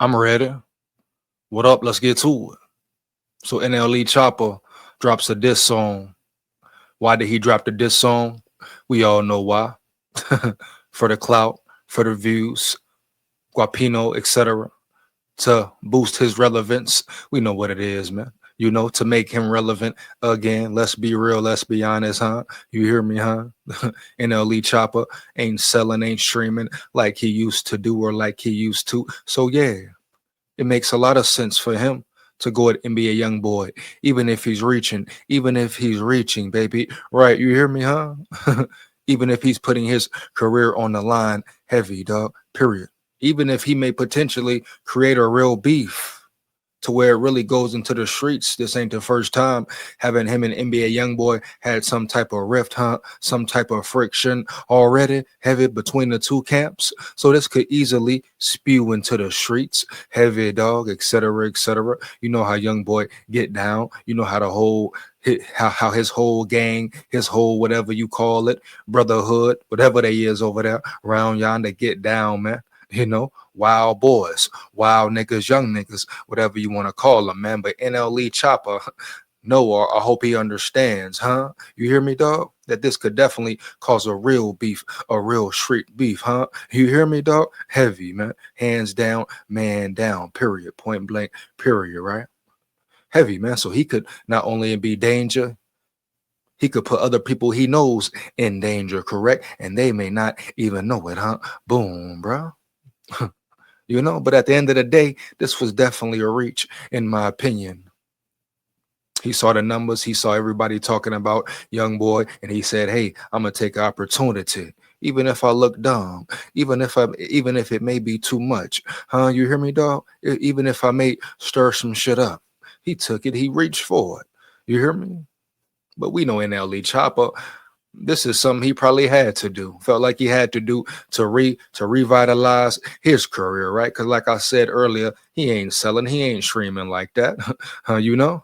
I'm ready. What up? Let's get to it. So NLE Chopper drops a diss song. Why did he drop the diss song? We all know why. For the clout, for the views, Guapino, etc. To boost his relevance. We know what it is, man. You know, to make him relevant again. Let's be real, let's be honest, huh? You hear me, huh? NLE Chopper ain't selling, ain't streaming like he used to do or like he used to. So yeah, it makes a lot of sense for him to go at NBA YoungBoy, even if he's reaching, baby. Right, you hear me, huh? Even if he's putting his career on the line heavy, dog, period. Even if he may potentially create a real beef to where it really goes into the streets. This ain't the first time having him and NBA YoungBoy had some type of rift, huh? Some type of friction already heavy between the two camps. So this could easily spew into the streets, heavy dog, etc., etc. You know how YoungBoy get down. You know how the whole how his whole gang, his whole whatever you call it, brotherhood, whatever they is over there around yonder get down, man. You know, wild boys, wild niggas, young niggas, whatever you want to call them, man. But NLE Chopper, no, I hope he understands, huh? You hear me, dog? That this could definitely cause a real beef, a real street beef, huh? You hear me, dog? Heavy, man. Hands down, man down, period. Point blank, period, right? Heavy, man. So he could not only be danger, he could put other people he knows in danger, correct? And they may not even know it, huh? Boom, bro. You know, but at the end of the day, this was definitely a reach, in my opinion. He saw the numbers, he saw everybody talking about YoungBoy, and he said, "Hey, I'm gonna take opportunity, even if I look dumb, even if it may be too much, huh? You hear me, dog? Even if I may stir some shit up." He took it, he reached for it. You hear me? But we know NLE Chopper, this is something he probably had to do, felt like he had to do to revitalize his career, right? Because like I said earlier, he ain't selling, he ain't streaming like that. You know.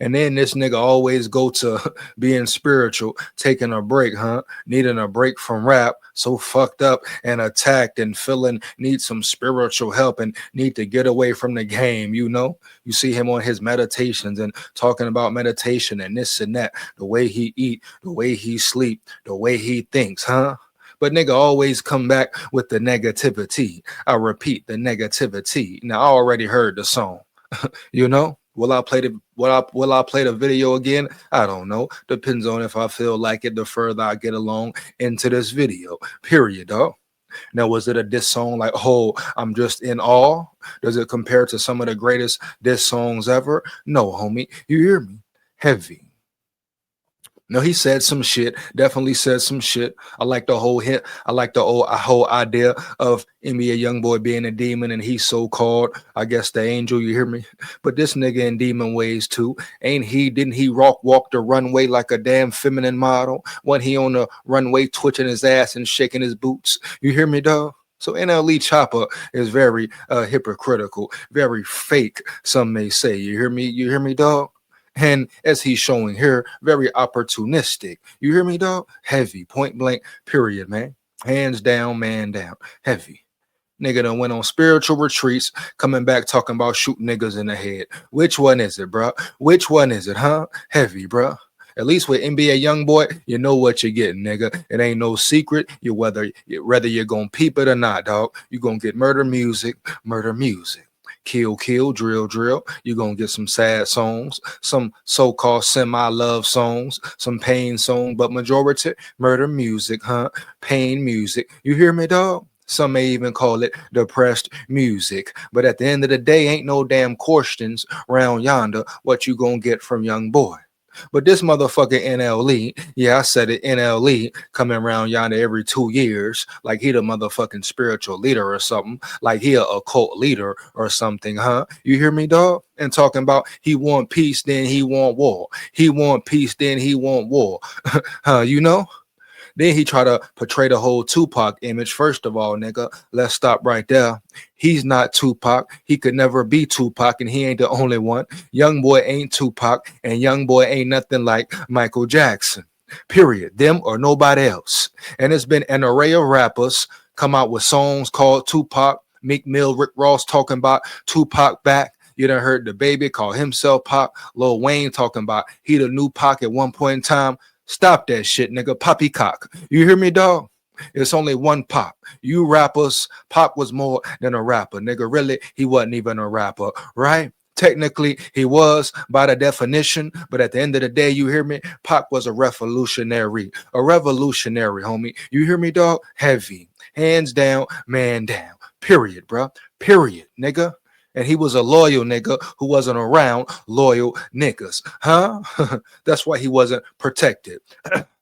And then this nigga always go to being spiritual, taking a break, huh? Needing a break from rap, so fucked up and attacked and feeling need some spiritual help and need to get away from the game, you know? You see him on his meditations and talking about meditation and this and that, the way he eat, the way he sleep, the way he thinks, huh? But nigga always come back with the negativity. I repeat, the negativity. Now I already heard the song, you know? Will I play the video again? I don't know. Depends on if I feel like it the further I get along into this video. Period, dog. Now, was it a diss song like, oh, I'm just in awe? Does it compare to some of the greatest diss songs ever? No, homie. You hear me? Heavy. No, he said some shit. Definitely said some shit. I like the whole hit. I like the whole idea of NBA YoungBoy being a demon and he's so called, I guess, the angel. You hear me? But this nigga in demon ways too. Ain't he? Didn't he walk the runway like a damn feminine model? When he on the runway twitching his ass and shaking his boots? You hear me, dog? So NLE Chopper is very hypocritical, very fake. Some may say. You hear me? You hear me, dog? And as he's showing here, very opportunistic. You hear me, dog? Heavy, point blank, period, man. Hands down, man down. Heavy. Nigga done went on spiritual retreats, coming back talking about shooting niggas in the head. Which one is it, bro? Which one is it, huh? Heavy, bro. At least with NBA YoungBoy, you know what you're getting, nigga. It ain't no secret. Whether you're gonna peep it or not, dog. You gonna get murder music, kill, drill. You're gonna get some sad songs, some so-called semi-love songs, some pain song, but majority murder music, huh? Pain music. You hear me, dog? Some may even call it depressed music. But at the end of the day, ain't no damn questions round yonder what you gonna get from YoungBoy. But this motherfucker NLE, yeah, I said it, NLE, coming around yonder every 2 years, like he the motherfucking spiritual leader or something, like he a occult leader or something, huh? You hear me, dog? And talking about he want peace, then he want war. He want peace, then he want war. Huh, you know? Then he try to portray the whole Tupac image. First of all, nigga, let's stop right there. He's not Tupac. He could never be Tupac, and he ain't the only one. YoungBoy ain't Tupac, and YoungBoy ain't nothing like Michael Jackson. Period. Them or nobody else. And it's been an array of rappers come out with songs called Tupac, Meek Mill, Rick Ross talking about Tupac back. You done heard the baby call himself Pac. Lil Wayne talking about he the new Pac at one point in time. Stop that shit, nigga. Poppycock. You hear me, dog? It's only one Pac. You rappers, Pac was more than a rapper. Nigga, really, he wasn't even a rapper, right? Technically, he was by the definition, but at the end of the day, you hear me? Pac was a revolutionary, homie. You hear me, dog? Heavy, hands down, man down. Period, bro. Period, nigga. And he was a loyal nigga who wasn't around loyal niggas, huh? That's why he wasn't protected.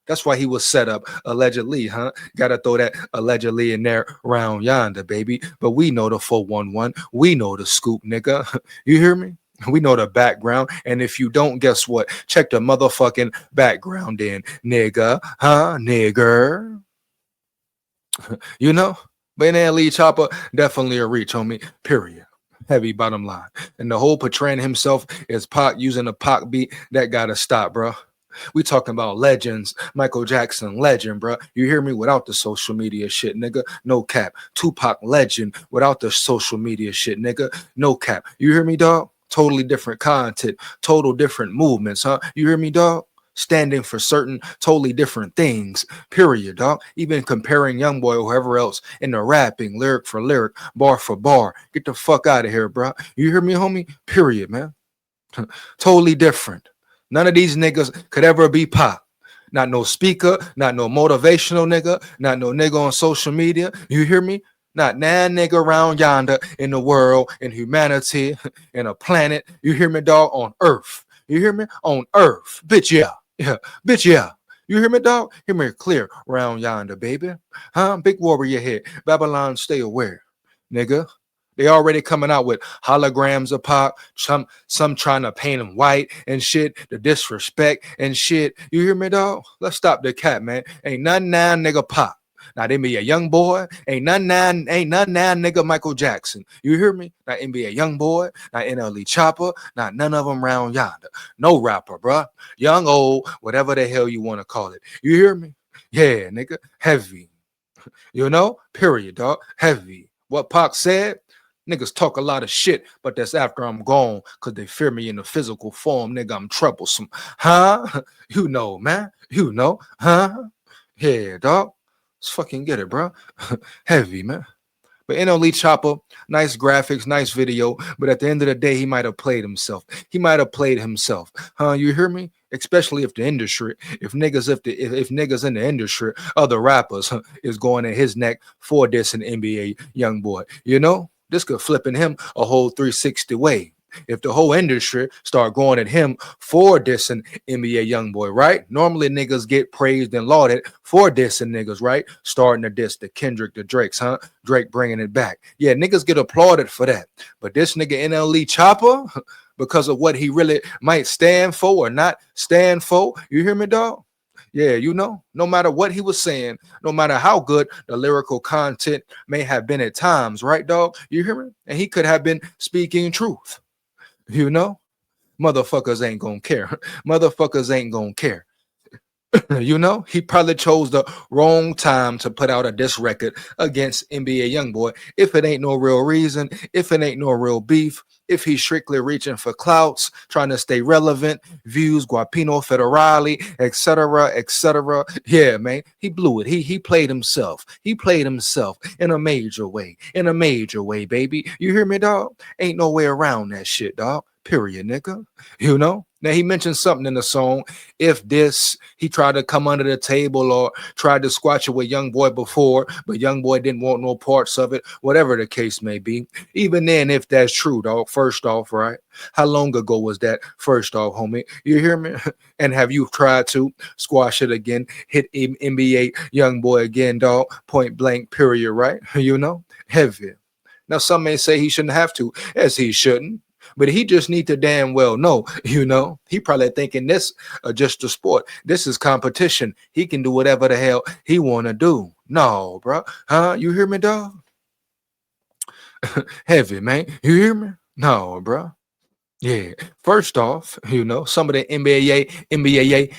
That's why he was set up allegedly, huh? Gotta throw that allegedly in there round yonder, baby. But we know the 411. We know the scoop, nigga. You hear me? We know the background. And if you don't, guess what? Check the motherfucking background in, nigga. Huh? Nigger. You know? But NLE Chopper, definitely a reach, homie. Period. Heavy bottom line. And the whole portraying himself as Pac using a Pac beat, that gotta stop, bro. We talking about legends. Michael Jackson, legend, bro. You hear me? Without the social media shit, nigga. No cap. Tupac, legend. Without the social media shit, nigga. No cap. You hear me, dog? Totally different content. Total different movements, huh? You hear me, dog? Standing for certain totally different things, period, dog. Even comparing YoungBoy or whoever else in the rapping, lyric for lyric, bar for bar. Get the fuck out of here, bro. You hear me, homie? Period, man. Totally different. None of these niggas could ever be Pac. Not no speaker, not no motivational nigga, not no nigga on social media. You hear me? Not nan nigga around yonder in the world, in humanity, in a planet. You hear me, dog? On Earth. You hear me? On Earth. Bitch, yeah. Yeah. Bitch, yeah. You hear me, dog? Hear me clear round yonder, baby. Huh? Big warrior head. Babylon, stay aware, nigga. They already coming out with holograms of Pac, some trying to paint him white and shit, the disrespect and shit. You hear me, dog? Let's stop the cat, man. Ain't nothing now, nigga Pac. Now they be a young boy. Ain't nothing now, nigga Michael Jackson. You hear me? Not NBA young boy, not NLE Chopper, not none of them round yonder. No rapper, bruh. Young, old, whatever the hell you want to call it. You hear me? Yeah, nigga. Heavy. You know? Period, dog. Heavy. What Pac said? Niggas talk a lot of shit, but that's after I'm gone, cause they fear me in the physical form, nigga. I'm troublesome. Huh? You know, man. You know, huh? Yeah, dog. Let's fucking get it, bro. Heavy, man. But NLE Chopper, nice graphics, nice video. But at the end of the day, he might have played himself. He might have played himself. Huh? You hear me? Especially if the industry, if niggas in the industry, other rappers is going at his neck for this an NBA young boy. You know? This could flipping him a whole 360 way. If the whole industry start going at him for dissing NBA young boy, right? Normally niggas get praised and lauded for dissing niggas, right? Starting to diss the Kendrick, the Drakes, huh? Drake bringing it back. Yeah, niggas get applauded for that. But this nigga NLE Chopper, because of what he really might stand for or not stand for, you hear me, dog? Yeah, you know, no matter what he was saying, no matter how good the lyrical content may have been at times, right, dog? You hear me? And he could have been speaking truth. You know, motherfuckers ain't gonna care. Motherfuckers ain't gonna care. You know, he probably chose the wrong time to put out a diss record against NBA YoungBoy. If it ain't no real reason, if it ain't no real beef, if he's strictly reaching for clouts, trying to stay relevant, views, Guapino Federale, etc., etc. Yeah, man, he blew it. He played himself. He played himself in a major way. In a major way, baby. You hear me, dog? Ain't no way around that shit, dog. Period, nigga. You know? Now he mentioned something in the song. If this, he tried to come under the table or tried to squash it with YoungBoy before, but YoungBoy didn't want no parts of it, whatever the case may be. Even then, if that's true, dog, first off, right? How long ago was that? First off, homie, you hear me? And have you tried to squash it again, hit NBA YoungBoy again, dog? Point blank, period, right? You know? Heavy. Now, some may say he shouldn't have to, as he shouldn't. But he just need to damn well know, you know, he probably thinking this just a sport. This is competition. He can do whatever the hell he want to do. No, bro. Huh? You hear me, dog? Heavy, man. You hear me? No, bro. Yeah. First off, some of the NBA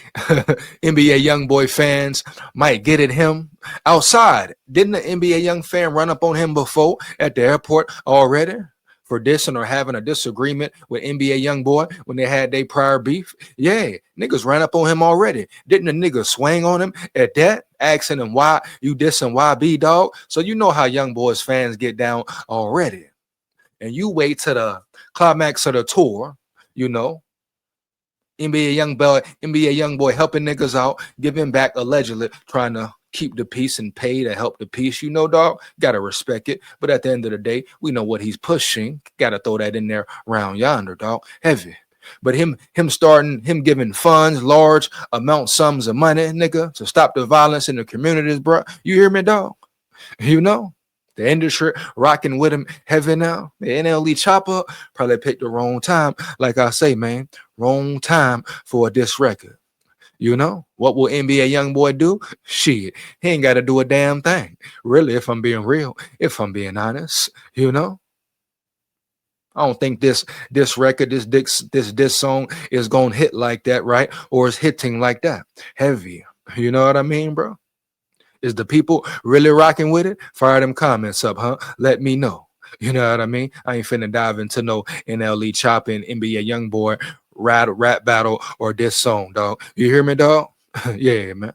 young boy fans might get at him outside. Didn't the NBA young fan run up on him before at the airport already for dissing or having a disagreement with NBA young boy when they had their prior beef? Yeah, niggas ran up on him already. Didn't the nigga swing on him at that? Asking him why you dissing YB, dog. So you know how young boys fans get down already. And you wait to the climax of the tour, you know, NBA young boy helping niggas out, giving back allegedly, trying to keep the peace and pay to help the peace. Dog, gotta respect it. But at the end of the day, we know what he's pushing. Gotta throw that in there round yonder, dog. Heavy. But him giving funds, large amount sums of money, nigga, to stop the violence in the communities, bro. You hear me, dog? You know? The industry rocking with him heavy now. The NLE chopper probably picked the wrong time. Like I say, man, wrong time for a diss record. What will NBA young boy do? Shit, he ain't got to do a damn thing. Really, if I'm being real, if I'm being honest, I don't think this record, this song is gonna hit like that, right? Or is hitting like that. Heavy. You know what I mean, bro? Is the people really rocking with it? Fire them comments up, huh? Let me know. You know what I mean? I ain't finna dive into no NLE chopping, NBA young boy, rap battle, or this song, dog. You hear me, dog? Yeah, man.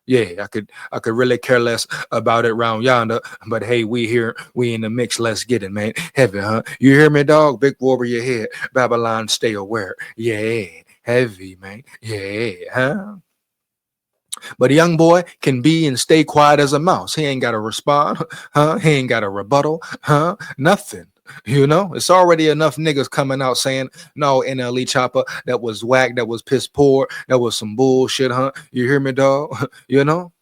Yeah, I could really care less about it round yonder. But hey, we here, we in the mix. Let's get it, man. Heavy, huh? You hear me, dog? Big warrior head. Babylon, stay aware. Yeah, heavy, man. Yeah, huh? But a young boy can be and stay quiet as a mouse. He ain't got to respond, huh? He ain't got a rebuttal, huh? Nothing. It's already enough niggas coming out saying, no, NLE chopper, that was whack, that was piss poor, that was some bullshit, huh? You hear me, dog? you know?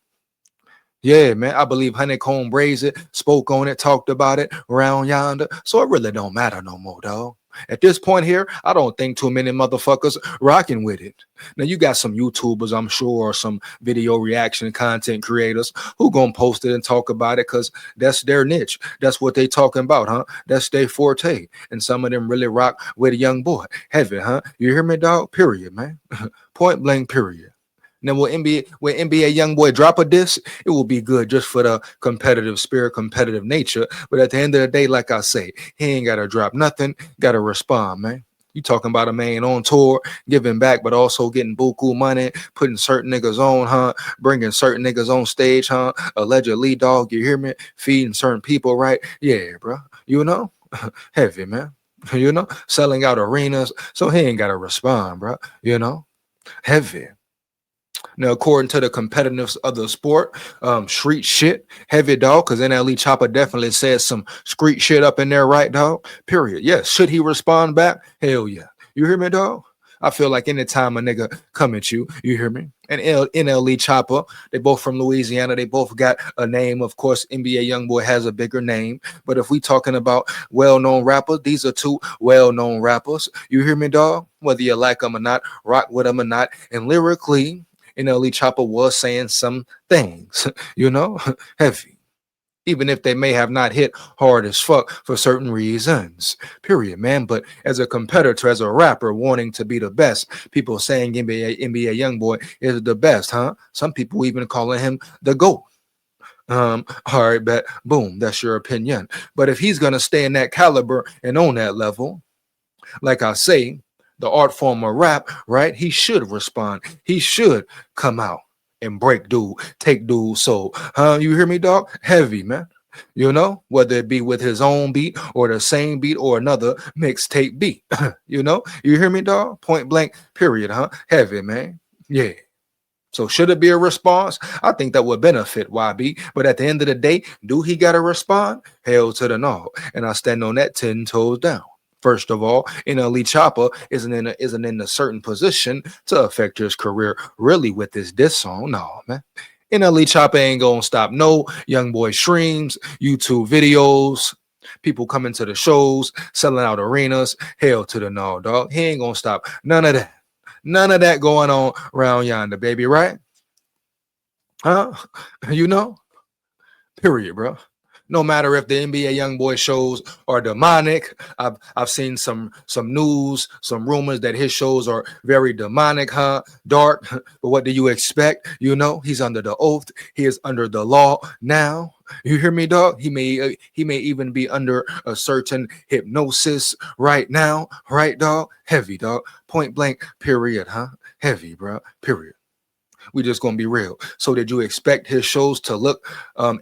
Yeah, man. I believe Honeycomb raised it, spoke on it, talked about it around yonder. So it really don't matter no more, dog. At this point here, I don't think too many motherfuckers rocking with it. Now you got some YouTubers, I'm sure, or some video reaction content creators who gonna post it and talk about it because that's their niche. That's what they talking about, huh? That's their forte. And some of them really rock with a young boy. Heavy, huh? You hear me, dog? Period, man. Point blank, period. Now, will NBA young boy drop a diss? It will be good just for the competitive spirit, competitive nature. But at the end of the day, like I say, he ain't got to drop nothing. Got to respond, man. You talking about a man on tour, giving back, but also getting buku money, putting certain niggas on, huh? Bringing certain niggas on stage, huh? Allegedly, dog, you hear me? Feeding certain people, right? Yeah, bro. Heavy, man. Selling out arenas. So he ain't got to respond, bro. Heavy. Now, according to the competitiveness of the sport, street shit, heavy, dog, because NLE Chopper definitely says some street shit up in there, right, dog? Period. Yes. Should he respond back? Hell yeah. You hear me, dog? I feel like anytime a nigga come at you, you hear me? And NLE Chopper, they both from Louisiana. They both got a name. Of course, NBA Youngboy has a bigger name. But if we talking about well-known rappers, these are two well-known rappers. You hear me, dog? Whether you like them or not, rock with them or not. And lyrically, NLE Chopper was saying some things, heavy, even if they may have not hit hard as fuck for certain reasons, period, man. But as a competitor, as a rapper wanting to be the best, people saying NBA Youngboy is the best, huh? Some people even calling him the GOAT. All right, bet, boom, that's your opinion. But if he's gonna stay in that caliber and on that level, like I say, the art form of rap, right? He should respond. He should come out and break dude, take dude's soul. Huh? You hear me, dog? Heavy, man. Whether it be with his own beat or the same beat or another mixtape beat. You hear me, dog? Point blank, period, huh? Heavy, man. Yeah. So should it be a response? I think that would benefit YB. But at the end of the day, do he got to respond? Hell to the no. And I stand on that 10 toes down. First of all, NLE Chopper isn't in a certain position to affect his career really with this diss song. No, man. NLE Chopper ain't gonna stop no young boy streams, YouTube videos, people coming to the shows, selling out arenas. Hell to the no, dog. He ain't gonna stop none of that. None of that going on around yonder, baby, right? Huh? Period, bro. No matter if the NBA YoungBoy shows are demonic. I've seen some news, some rumors that his shows are very demonic, dark. But what do you expect? You know, he's under the oath. He is under the law now. You hear me, dog? He may even be under a certain hypnosis right now, right, dog? Heavy, dog. Point blank, period, Heavy, bro. Period. We just gonna be real. So did you expect his shows to look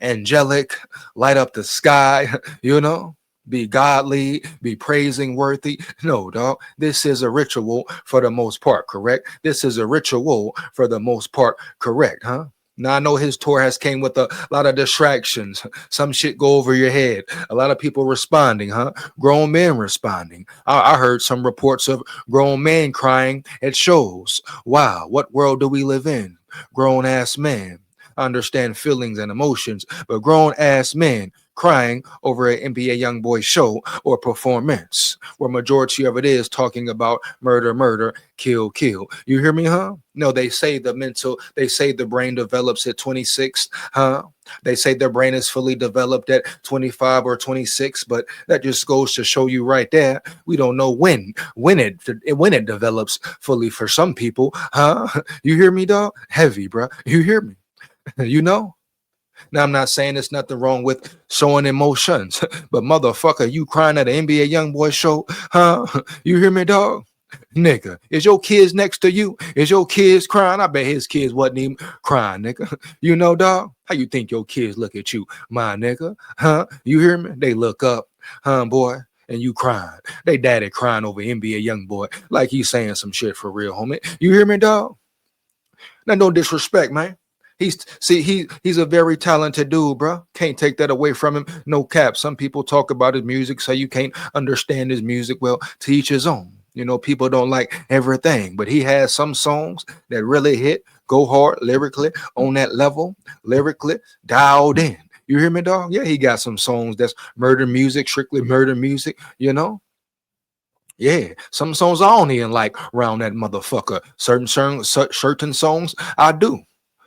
angelic, light up the sky, you know, be godly, be praising worthy? No, dog. This is a ritual for the most part, correct? This is a ritual for the most part, correct, huh? Now I know his tour has came with a lot of distractions. Some shit go over your head. A lot of people responding, grown men responding. I heard some reports of grown men crying at shows. Wow, what world do we live in? Grown ass men understand feelings and emotions, but grown ass men crying over an NBA YoungBoy show or performance, where majority of it is talking about murder, murder, kill, kill. You hear me, huh? No, they say the brain develops at 26, huh? They say their brain is fully developed at 25 or 26, but that just goes to show you right there. We don't know when it develops fully for some people, huh? You hear me, dog? Heavy, bro. You hear me? You know? Now, I'm not saying there's nothing wrong with showing emotions, but motherfucker, you crying at an NBA YoungBoy show, huh? You hear me, dog? Nigga, is your kids next to you? Is your kids crying? I bet his kids wasn't even crying, nigga. You know, dog? How you think your kids look at you, my nigga? Huh? You hear me? They look up, huh, boy? And you crying. They daddy crying over NBA YoungBoy like he's saying some shit for real, homie. You hear me, dog? Now, no disrespect, man. He's a very talented dude, bro. Can't take that away from him. No cap. Some people talk about his music, say you can't understand his music. Well, to each his own. You know, people don't like everything, but he has some songs that really hit, go hard lyrically on that level, lyrically dialed in. You hear me, dog? Yeah, he got some songs that's murder music, strictly murder music, you know? Yeah, some songs I don't even like around that motherfucker. Certain songs I do.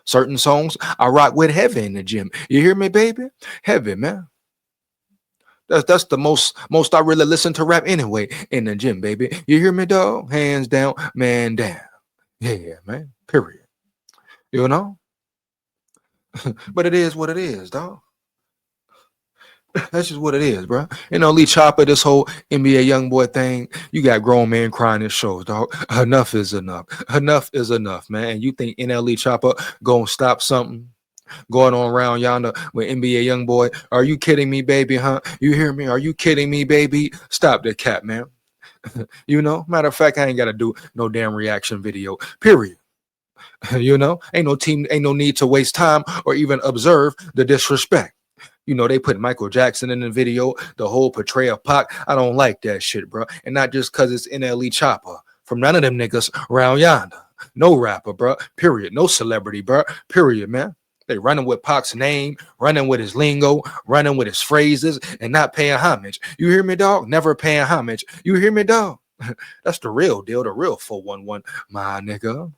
Certain songs I rock with heavy in the gym. You hear me, baby? Heavy, man. That's the most I really listen to rap anyway in the gym, baby. You hear me, dog? Hands down, man down. Yeah, man. Period. You know? But it is what it is, dog. That's just what it is, bro. You know, Lee Chopper, this whole NBA YoungBoy thing, you got grown men crying in shows, dog. Enough is enough. Enough is enough, man. And you think NLE Chopper gonna stop something going on around yonder with NBA YoungBoy? Are you kidding me, baby, huh? You hear me? Are you kidding me, baby? Stop the cat, man. You know, matter of fact, I ain't gotta do no damn reaction video, period. You know, ain't no need to waste time or even observe the disrespect. You know, they put Michael Jackson in the video, the whole portrayal of Pac. I don't like that shit, bro. And not just because it's NLE Chopper. From none of them niggas around yonder. No rapper, bro. Period. No celebrity, bro. Period, man. They running with Pac's name, running with his lingo, running with his phrases, and not paying homage. You hear me, dog? Never paying homage. You hear me, dog? That's the real deal, the real 411, my nigga.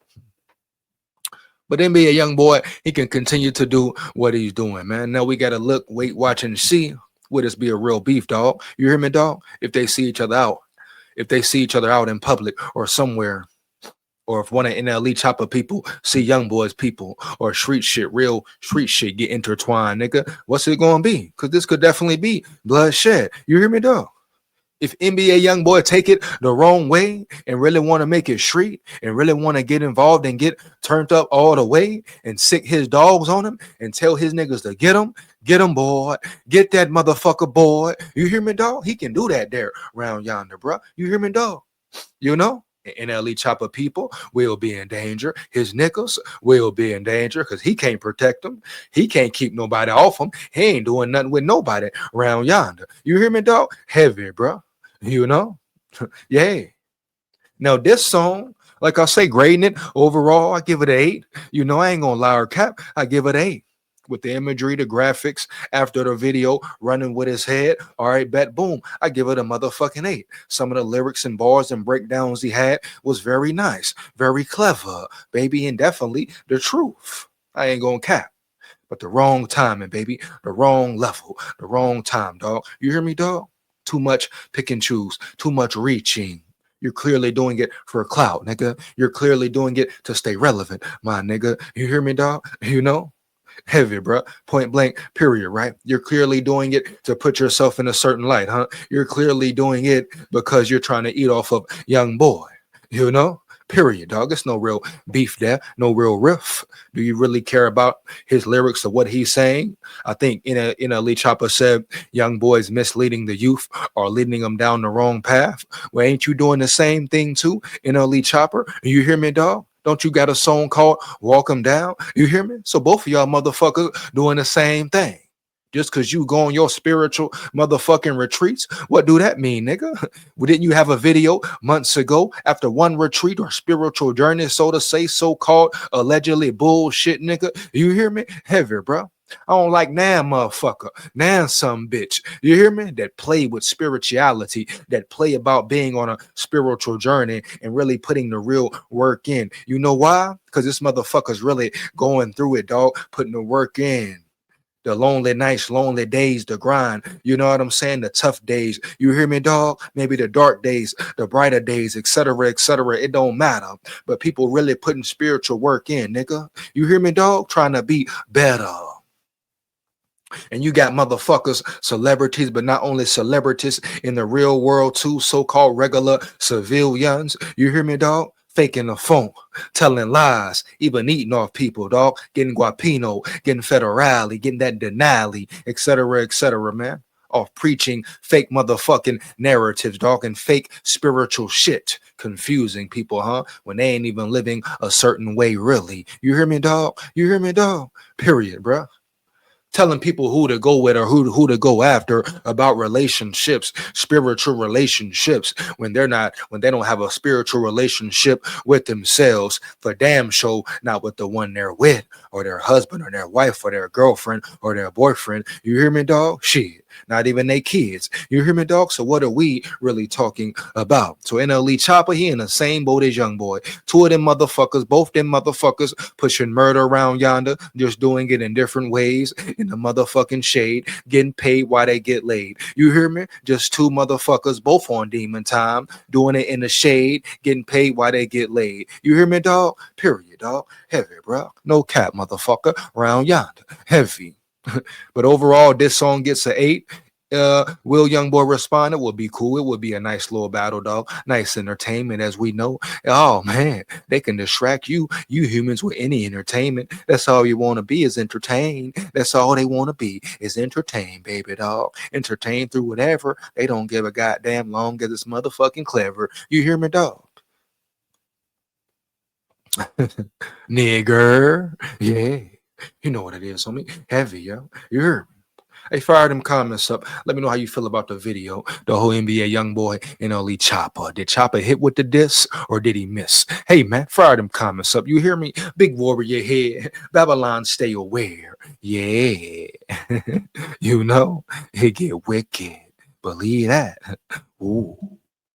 But NBA YoungBoy, he can continue to do what he's doing, man. Now we got to look, wait, watch, and see. Would this be a real beef, dog? You hear me, dog? If they see each other out, in public or somewhere, or if one of NLE Chopper people see YoungBoy's people or real street shit get intertwined, nigga, what's it going to be? Because this could definitely be bloodshed. You hear me, dog? If NBA YoungBoy take it the wrong way and really want to make it street and really want to get involved and get turned up all the way and sick his dogs on him and tell his niggas to get him, boy, get that motherfucker, boy. You hear me, dog? He can do that there around yonder, bro. You hear me, dog? You know? NLE Chopper people will be in danger. His niggas will be in danger because he can't protect them. He can't keep nobody off him. He ain't doing nothing with nobody around yonder. You hear me, dog? Heavy, bro. You know? Yeah. Now, this song, like I say, grading it overall, I give it an 8. You know, I ain't gonna lie or cap. I give it an 8. With the imagery, the graphics, after the video, running with his head. All right, bet, boom. I give it a motherfucking 8. Some of the lyrics and bars and breakdowns he had was very nice, very clever, baby, and definitely the truth. I ain't gonna cap. but the wrong timing, baby. The wrong level, the wrong time, dog. You hear me, dog? Too much pick and choose, too much reaching. You're clearly doing it for clout, nigga. You're clearly doing it to stay relevant, my nigga. You hear me, dog? You know? Heavy, bro. Point blank, period, right? You're clearly doing it to put yourself in a certain light, huh? You're clearly doing it because you're trying to eat off of young boy, you know? Period, dog. It's no real beef there, no real riff. Do you really care about his lyrics or what he's saying? I think NLE Chopper said young boys misleading the youth or leading them down the wrong path. Well, ain't you doing the same thing too, NLE Chopper? You hear me, dog? Don't you got a song called Walk 'Em Down? You hear me? So both of y'all motherfuckers doing the same thing. Just because you go on your spiritual motherfucking retreats, what do that mean, nigga? Well, didn't you have a video months ago after one retreat or spiritual journey, so to say, so-called allegedly bullshit, nigga? You hear me? Heavy, bro. I don't like nan motherfucker, nan some bitch. You hear me? That play with spirituality, that play about being on a spiritual journey and really putting the real work in. You know why? Because this motherfucker's really going through it, dog, putting the work in. The lonely nights, lonely days, the grind. You know what I'm saying? The tough days. You hear me, dog? Maybe the dark days, the brighter days, etc., etc. It don't matter. But people really putting spiritual work in, nigga. You hear me, dog? Trying to be better. And you got motherfuckers, celebrities, but not only celebrities in the real world too, so-called regular civilians. You hear me, dog? Faking the phone, telling lies, even eating off people, dog. Getting guapino, getting federale, getting that denali, etc., man. Off preaching fake motherfucking narratives, dog, and fake spiritual shit. Confusing people, huh? When they ain't even living a certain way, really. You hear me, dog? You hear me, dog? Period, bruh. Telling people who to go with or who to go after about relationships, spiritual relationships, when they don't have a spiritual relationship with themselves, for damn sure not with the one they're with, or their husband, or their wife, or their girlfriend, or their boyfriend. You hear me, dog? Shit. Not even they kids. You hear me, dog? So what are we really talking about? So NLE Chopper, he in the same boat as YoungBoy. Two of them motherfuckers, both them motherfuckers pushing murder around yonder, just doing it in different ways, in the motherfucking shade, getting paid while they get laid. You hear me? Just two motherfuckers, both on demon time, doing it in the shade, getting paid while they get laid. You hear me, dog? Period, dog. Heavy, bro. No cap, motherfucker. Round yonder. Heavy. But overall, this song gets an 8. Will YoungBoy respond? It would be cool. It would be a nice little battle, dog. Nice entertainment, as we know. Oh man, they can distract you humans, with any entertainment. That's all you want to be, is entertained. That's all they want to be, is entertained, baby dog. Entertained through whatever. They don't give a goddamn long as it's motherfucking clever. You hear me, dog? Nigger. Yeah. You know what it is, homie. Heavy, yo. You hear me? Hey, fire them comments up. Let me know how you feel about the video. The whole NBA YoungBoy and NLE Chopper. Did Chopper hit with the diss, or did he miss? Hey, man, fire them comments up. You hear me? Big warrior here. Babylon, stay aware. Yeah. You know, it get wicked. Believe that. Ooh.